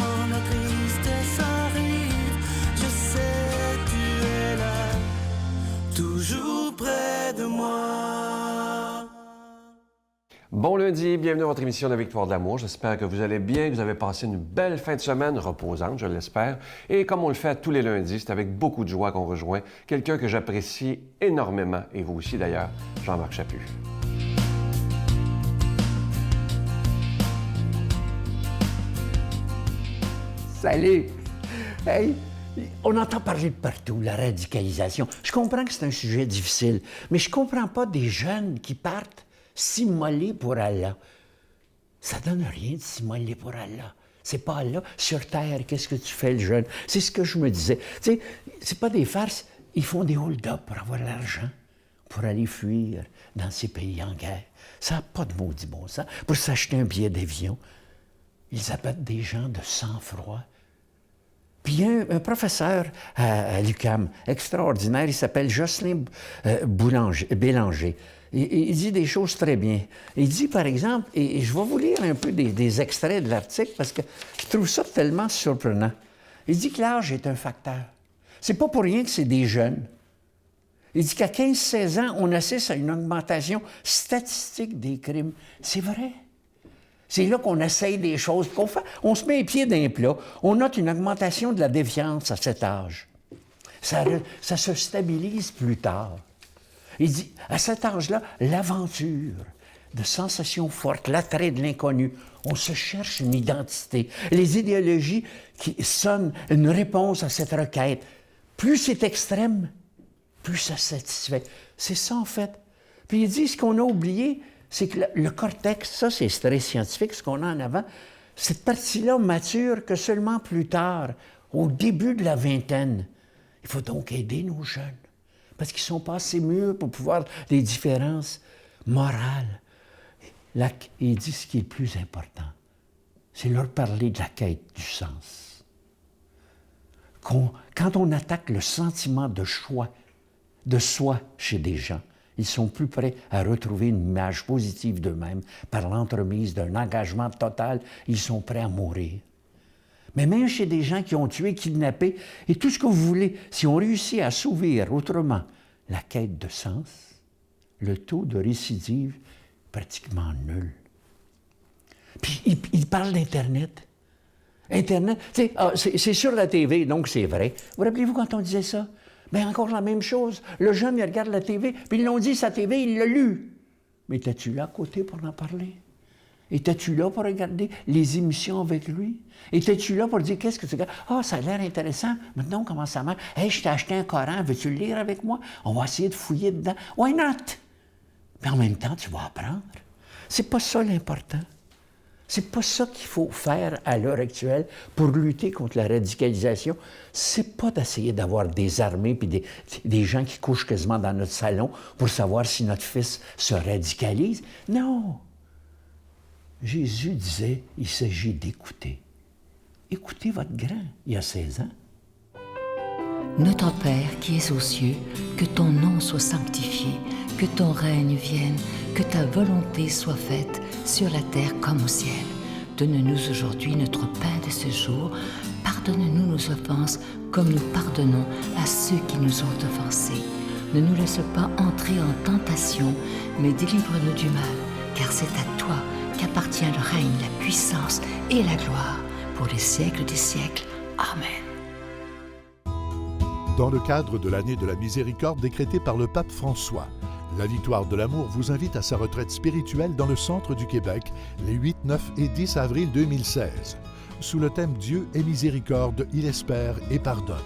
quand la tristesse arrive, je sais tu es là, toujours près de moi. Bon lundi, bienvenue à votre émission de Victoire de l'amour. J'espère que vous allez bien, que vous avez passé une belle fin de semaine reposante, je l'espère. Et comme on le fait tous les lundis, c'est avec beaucoup de joie qu'on rejoint quelqu'un que j'apprécie énormément, et vous aussi d'ailleurs, Jean-Marc Chaput. Salut! Hey, on entend parler de partout, la radicalisation. Je comprends que c'est un sujet difficile, mais je comprends pas des jeunes qui partent s'immoler pour Allah. Ça donne rien de s'immoler pour Allah. C'est pas Allah. Sur terre, qu'est-ce que tu fais, le jeune? C'est ce que je me disais. Tu sais, c'est pas des farces. Ils font des hold-up pour avoir l'argent, pour aller fuir dans ces pays en guerre. Ça n'a pas de maudit bon sens. Pour s'acheter un billet d'avion, ils abattent des gens de sang-froid. Puis il y a un professeur à l'UQAM, extraordinaire, il s'appelle Jocelyn Bélanger. Il dit des choses très bien. Il dit, par exemple, et je vais vous lire un peu des extraits de l'article parce que je trouve ça tellement surprenant. Il dit que l'âge est un facteur. C'est pas pour rien que c'est des jeunes. Il dit qu'à 15-16 ans, on assiste à une augmentation statistique des crimes. C'est vrai. C'est là qu'on essaye des choses. On se met les pieds dans les plats. On note une augmentation de la défiance à cet âge. Ça se stabilise plus tard. Il dit, à cet âge-là, l'aventure, de sensations fortes, l'attrait de l'inconnu, on se cherche une identité. Les idéologies qui sonnent une réponse à cette requête. Plus c'est extrême, plus ça satisfait. C'est ça, en fait. Puis il dit, ce qu'on a oublié, c'est que le cortex, ça c'est très scientifique, ce qu'on a en avant, cette partie-là mature que seulement plus tard, au début de la vingtaine. Il faut donc aider nos jeunes, parce qu'ils sont pas assez mûrs pour pouvoir les différences morales. Là, il dit ce qui est le plus important, c'est leur parler de la quête du sens. Quand on attaque le sentiment de choix, de soi chez des gens, ils sont plus prêts à retrouver une image positive d'eux-mêmes par l'entremise d'un engagement total. Ils sont prêts à mourir. Mais même chez des gens qui ont tué, kidnappé, et tout ce que vous voulez, si on réussit à s'ouvrir autrement la quête de sens, le taux de récidive est pratiquement nul. Puis il parle d'Internet. Internet, c'est sur la TV, donc c'est vrai. Vous rappelez-vous quand on disait ça? Bien, encore la même chose. Le jeune, il regarde la TV, puis ils l'ont dit, sa TV, il l'a lu. Mais étais-tu là à côté pour en parler? Étais-tu là pour regarder les émissions avec lui? Étais-tu là pour dire, qu'est-ce que tu regardes? Ah, ça a l'air intéressant. Maintenant, comment ça marche? Hey, je t'ai acheté un Coran, veux-tu le lire avec moi? On va essayer de fouiller dedans. Why not? Mais en même temps, tu vas apprendre. C'est pas ça l'important. C'est pas ça qu'il faut faire à l'heure actuelle pour lutter contre la radicalisation. C'est pas d'essayer d'avoir des armées puis des gens qui couchent quasiment dans notre salon pour savoir si notre fils se radicalise. Non. Jésus disait, il s'agit d'écouter. Écoutez votre grand, il y a 16 ans. Notre Père qui es aux cieux, que ton nom soit sanctifié, que ton règne vienne, que ta volonté soit faite sur la terre comme au ciel. Donne-nous aujourd'hui notre pain de ce jour. Pardonne-nous nos offenses comme nous pardonnons à ceux qui nous ont offensés. Ne nous laisse pas entrer en tentation, mais délivre-nous du mal, car c'est à toi qu'appartient le règne, la puissance et la gloire pour les siècles des siècles. Amen. Dans le cadre de l'année de la miséricorde décrétée par le pape François, la Victoire de l'amour vous invite à sa retraite spirituelle dans le centre du Québec les 8, 9 et 10 avril 2016. Sous le thème « Dieu est miséricorde, il espère et pardonne ».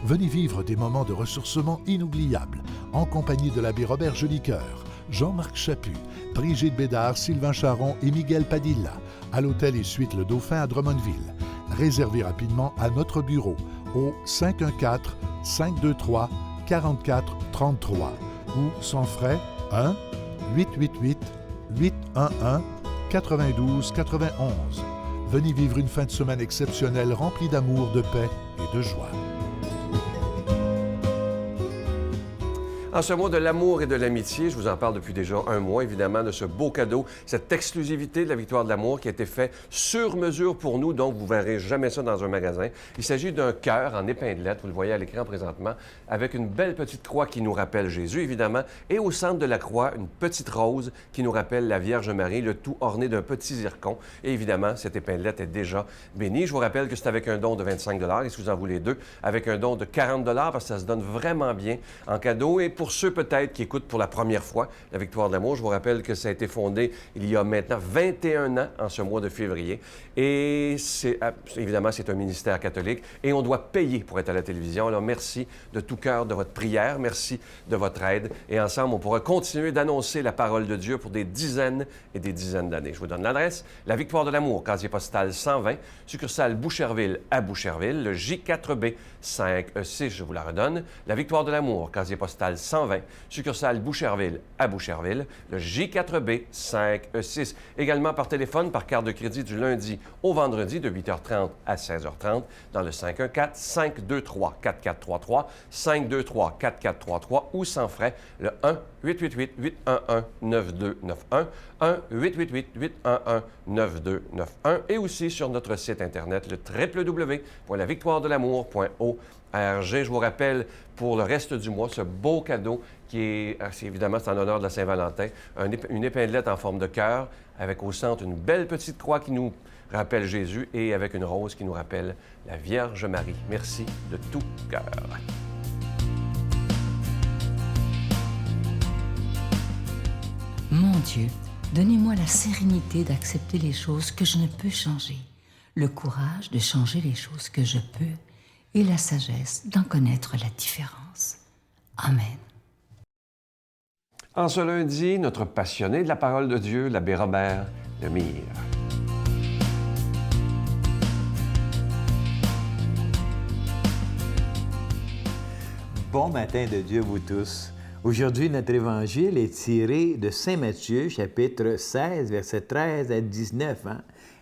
Venez vivre des moments de ressourcement inoubliables en compagnie de l'abbé Robert Jolicoeur, Jean-Marc Chaput, Brigitte Bédard, Sylvain Charon et Miguel Padilla à l'hôtel et suite Le Dauphin à Drummondville. Réservez rapidement à notre bureau au 514-523-4433 ou sans frais 1-888-811-9291. Venez vivre une fin de semaine exceptionnelle remplie d'amour, de paix et de joie. En ce mois de l'amour et de l'amitié, je vous en parle depuis déjà un mois, évidemment, de ce beau cadeau, cette exclusivité de la Victoire de l'amour qui a été fait sur mesure pour nous, donc vous ne verrez jamais ça dans un magasin. Il s'agit d'un cœur en épinglette, vous le voyez à l'écran présentement, avec une belle petite croix qui nous rappelle Jésus, évidemment, et au centre de la croix, une petite rose qui nous rappelle la Vierge Marie, le tout orné d'un petit zircon. Et évidemment, cette épinglette est déjà bénie. Je vous rappelle que c'est avec un don de 25 et si vous en voulez deux, avec un don de 40 parce que ça se donne vraiment bien en cadeau. Et pour ceux peut-être qui écoutent pour la première fois la Victoire de l'amour, je vous rappelle que ça a été fondé il y a maintenant 21 ans en ce mois de février. Et évidemment, c'est un ministère catholique et on doit payer pour être à la télévision. Alors merci de tout cœur de votre prière, merci de votre aide. Et ensemble, on pourra continuer d'annoncer la parole de Dieu pour des dizaines et des dizaines d'années. Je vous donne l'adresse, la Victoire de l'amour, casier postal 120, succursale Boucherville à Boucherville, le J4B 5E6, je vous la redonne. La Victoire de l'amour, casier postal 120, succursale Boucherville à Boucherville, le J4B 5E6. Également par téléphone, par carte de crédit du lundi au vendredi de 8h30 à 16h30 dans le 514-523-4433, 523-4433 ou sans frais, le 1-888-811-9291, 1-888-811-9291 et aussi sur notre site Internet, le www.lavictoiredelamour.org. Je vous rappelle, pour le reste du mois, ce beau cadeau qui est, évidemment, c'est en l'honneur de la Saint-Valentin, une épinglette en forme de cœur, avec au centre une belle petite croix qui nous rappelle Jésus et avec une rose qui nous rappelle la Vierge Marie. Merci de tout cœur. Mon Dieu, donnez-moi la sérénité d'accepter les choses que je ne peux changer, le courage de changer les choses que je peux et la sagesse d'en connaître la différence. Amen. En ce lundi, notre passionné de la parole de Dieu, l'abbé Robert Lemire. Bon matin de Dieu, vous tous. Aujourd'hui, notre évangile est tiré de Saint Matthieu, chapitre 16, versets 13 à 19.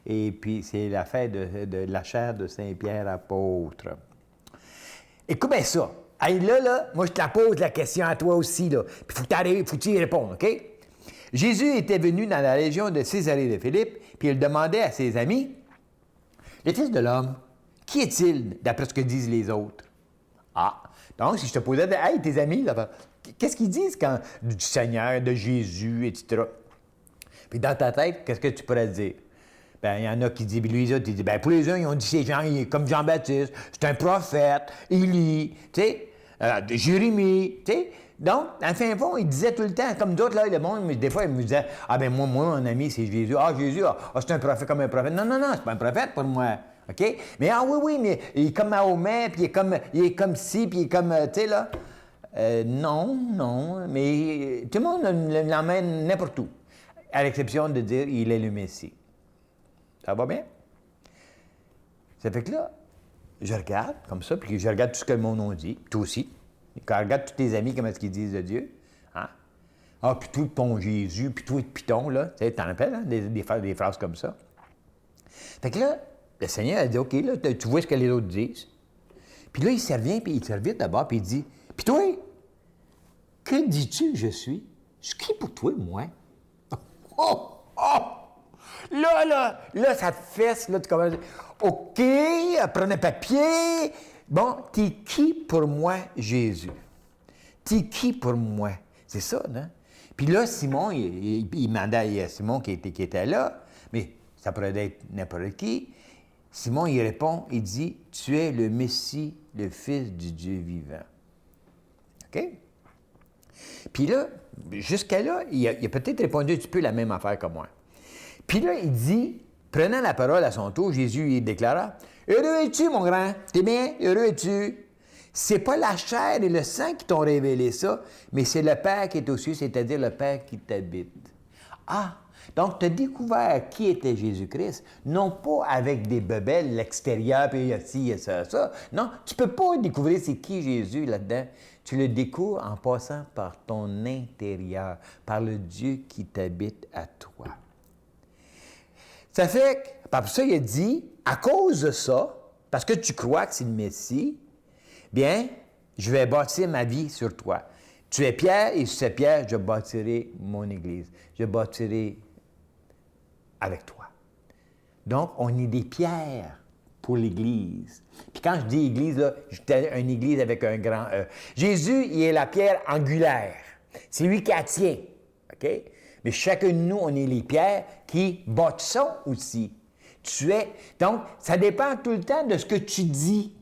Et puis, c'est la fête de la chair de Saint-Pierre apôtre. Écoute bien ça. Hey, là, moi, je te la pose la question à toi aussi, là. Puis, faut que tu y répondes, OK? Jésus était venu dans la région de Césarée de Philippe, puis il demandait à ses amis, « Le Fils de l'homme, qui est-il, d'après ce que disent les autres? » Ah, donc, si je te posais, « Hey, tes amis, là, qu'est-ce qu'ils disent du Seigneur, de Jésus, etc. » Puis, dans ta tête, qu'est-ce que tu pourrais dire? Bien, il y en a qui disent, lui, tu dis, bien, pour les uns, ils ont dit, c'est comme Jean-Baptiste, c'est un prophète, Élie, tu sais, Jérémie, tu sais. Donc, en fin de compte, il disait tout le temps, comme d'autres, là, le monde, mais des fois, il me disait, ah, ben moi, mon ami, c'est Jésus. Ah, Jésus, c'est un prophète comme un prophète. Non, c'est pas un prophète pour moi. OK? Mais, oui, mais il est comme Mahomet, puis il est comme ci, puis il est comme, tu sais, là. Non, mais tout le monde l'emmène n'importe où, à l'exception de dire, il est le Messie. Ça va bien? Ça fait que là, je regarde comme ça, puis je regarde tout ce que le monde a dit, toi aussi. Quand je regarde tous tes amis, comment est-ce qu'ils disent de Dieu, hein? Ah, puis toi, ton Jésus, puis toi, Python, là, tu sais, t'en rappelles, hein, des phrases comme ça. Fait que là, le Seigneur a dit, OK, là, tu vois ce que les autres disent. Puis là, il se revient, puis il se revient d'abord, puis il dit, puis toi, que dis-tu que je suis? Je suis qui pour toi, moi? Oh! Là, ça te fesse, là, tu commences à dire, OK, prends un papier. Bon, t'es qui pour moi, Jésus? T'es qui pour moi? C'est ça, non? Puis là, Simon, il demandait, il y a Simon qui était là, mais ça pourrait être n'importe qui. Simon, il répond, il dit, tu es le Messie, le Fils du Dieu vivant. OK? Puis là, jusqu'à là, il a peut-être répondu un petit peu la même affaire que moi. Puis là, il dit, prenant la parole à son tour, Jésus, il déclara, « Heureux es-tu, mon grand? T'es bien? Heureux es-tu? C'est pas la chair et le sang qui t'ont révélé ça, mais c'est le Père qui est aux cieux, c'est-à-dire le Père qui t'habite. » Ah! Donc, tu as découvert qui était Jésus-Christ, non pas avec des bebelles, l'extérieur, puis il y a ci, il y a ça. Non, tu peux pas découvrir c'est qui Jésus là-dedans. Tu le découvres en passant par ton intérieur, par le Dieu qui t'habite à toi. Ça fait que, par ça, il a dit, à cause de ça, parce que tu crois que c'est le Messie, bien, je vais bâtir ma vie sur toi. Tu es Pierre, et sur cette pierre, je bâtirai mon Église. Je bâtirai avec toi. Donc, on est des pierres pour l'Église. Puis quand je dis Église, là, j'étais une Église avec un grand E. Jésus, il est la pierre angulaire. C'est lui qui la tient. OK? Mais chacun de nous, on est les pierres qui bâtissons aussi. Tu es. Donc, ça dépend tout le temps de ce que tu dis.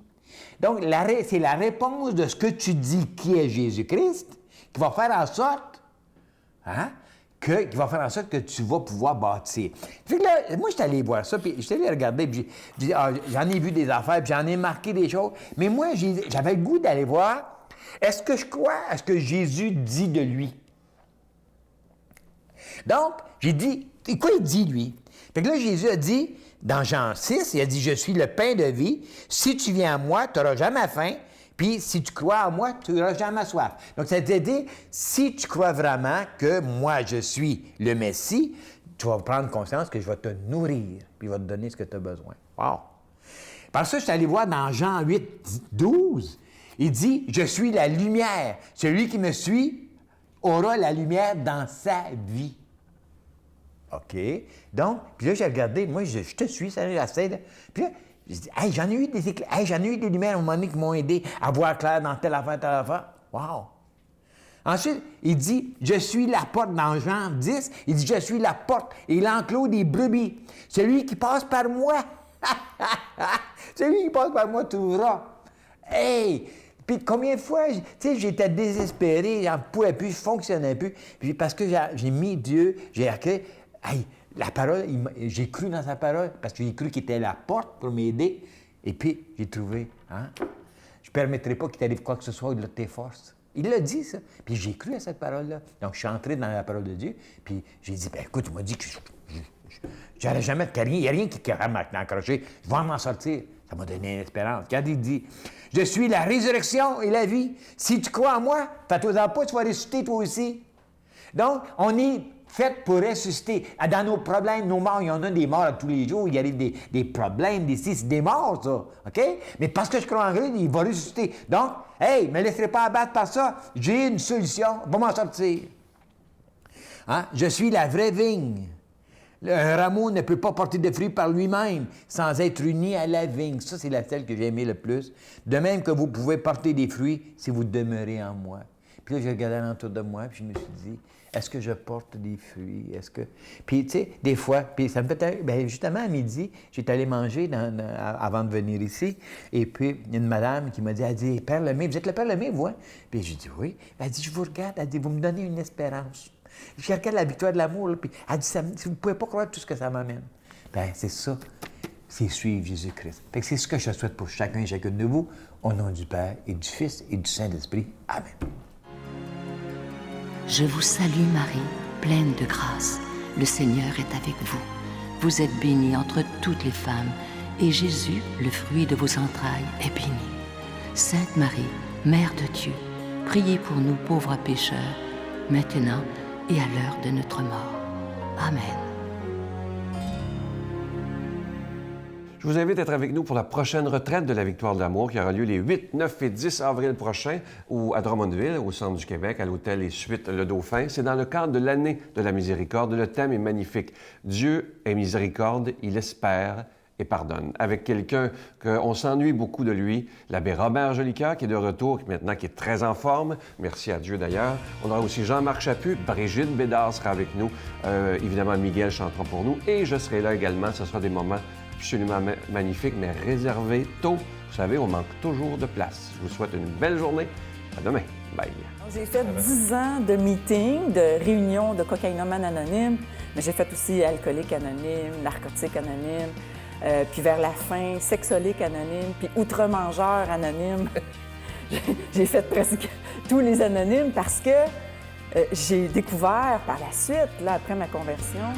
Donc, c'est la réponse de ce que tu dis qui est Jésus-Christ qui va faire en sorte, qui va faire en sorte que tu vas pouvoir bâtir. Fait que là, moi, je suis allé voir ça, puis je suis allé regarder, puis j'en ai vu des affaires, puis j'en ai marqué des choses. Mais moi, j'avais le goût d'aller voir, est-ce que je crois à ce que Jésus dit de lui? Donc, j'ai dit, quoi il dit, lui? Fait que là, Jésus a dit, dans Jean 6, il a dit, « Je suis le pain de vie. Si tu viens à moi, tu n'auras jamais faim. Puis, si tu crois en moi, tu n'auras jamais soif. » Donc, ça veut dire, si tu crois vraiment que moi, je suis le Messie, tu vas prendre conscience que je vais te nourrir, puis je vais te donner ce que tu as besoin. Wow! Par ça, je suis allé voir dans Jean 8, 12, il dit, « Je suis la lumière. Celui qui me suit aura la lumière dans sa vie. » OK. Donc, puis là, j'ai regardé, moi, je te suis, ça, j'essaie de... Puis là, j'ai dit, hey, j'en ai eu des lumières à un moment donné qui m'ont aidé à voir clair dans telle affaire, telle affaire. Wow! Ensuite, il dit, je suis la porte dans Jean 10. Il dit, je suis la porte et l'enclos des brebis. Celui qui passe par moi. Celui qui passe par moi, tu ouvras. Hey! Puis combien de fois, tu sais, j'étais désespéré, j'en pouvais plus, je fonctionnais plus. Puis parce que j'ai mis Dieu, j'ai écrit, hey, la parole, j'ai cru dans sa parole, parce que j'ai cru qu'il était la porte pour m'aider. Et puis, j'ai trouvé, je ne permettrai pas qu'il t'arrive quoi que ce soit au-delà de tes forces. Il l'a dit, ça. Puis j'ai cru à cette parole-là. Donc, je suis entré dans la parole de Dieu, puis j'ai dit, ben écoute, il m'a dit que j'allais jamais de carrière, il n'y a rien qui va m'accrocher, je vais m'en sortir. Ça m'a donné une espérance. Quand il dit, je suis la résurrection et la vie, si tu crois en moi, fais-toi pas, tu vas ressusciter toi aussi. Donc, on est fait pour ressusciter. Dans nos problèmes, nos morts, il y en a des morts à tous les jours, il arrive des problèmes, c'est des morts, ça. OK? Mais parce que je crois en lui, il va ressusciter. Donc, hey, ne me laisserai pas abattre par ça. J'ai une solution, va m'en sortir. Je suis la vraie vigne. Un rameau ne peut pas porter de fruits par lui-même sans être uni à la vigne. Ça, c'est celle que j'ai aimée le plus. De même que vous pouvez porter des fruits si vous demeurez en moi. Puis là, j'ai regardé autour de moi, puis je me suis dit, est-ce que je porte des fruits? Est-ce que... Puis, tu sais, des fois, puis ça me fait... Bien, justement, à midi, j'étais allé manger avant de venir ici, et puis il y a une madame qui m'a dit, elle dit, « Père Lemay, vous êtes le Père Lemay, vous, hein? » Puis j'ai dit, « Oui. » Elle dit, « Je vous regarde. » Elle dit, « Vous me donnez une espérance. » Je regarde la victoire de l'amour, là, puis elle dit, « Vous ne pouvez pas croire tout ce que ça m'amène. » Bien, c'est ça. C'est suivre Jésus-Christ. Fait que c'est ce que je souhaite pour chacun et chacune de vous, au nom du Père et du Fils et du Saint-Esprit. Amen. Je vous salue Marie, pleine de grâce. Le Seigneur est avec vous. Vous êtes bénie entre toutes les femmes, et Jésus, le fruit de vos entrailles, est béni. Sainte Marie, Mère de Dieu, priez pour nous pauvres pécheurs, maintenant et à l'heure de notre mort. Amen. Je vous invite à être avec nous pour la prochaine retraite de la Victoire de l'amour qui aura lieu les 8, 9 et 10 avril prochains à Drummondville, au centre du Québec, à l'hôtel et suite Le Dauphin. C'est dans le cadre de l'année de la miséricorde. Le thème est magnifique. Dieu est miséricorde, il espère et pardonne. Avec quelqu'un qu'on s'ennuie beaucoup de lui, l'abbé Robert Jolicoeur, qui est de retour, maintenant qui est très en forme. Merci à Dieu d'ailleurs. On aura aussi Jean-Marc Chaput, Brigitte Bédard sera avec nous. Évidemment, Miguel chantera pour nous. Et je serai là également. Ce sera des moments absolument magnifique, mais réservé tôt. Vous savez, on manque toujours de place. Je vous souhaite une belle journée. À demain. Bye. J'ai fait 10 ans de meetings, de réunions de cocaïnomanes anonymes, mais j'ai fait aussi alcoolique anonyme, narcotique anonyme, puis vers la fin, sexolique anonyme, puis outre-mangeur anonyme. J'ai fait presque tous les anonymes parce que j'ai découvert par la suite, là, après ma conversion,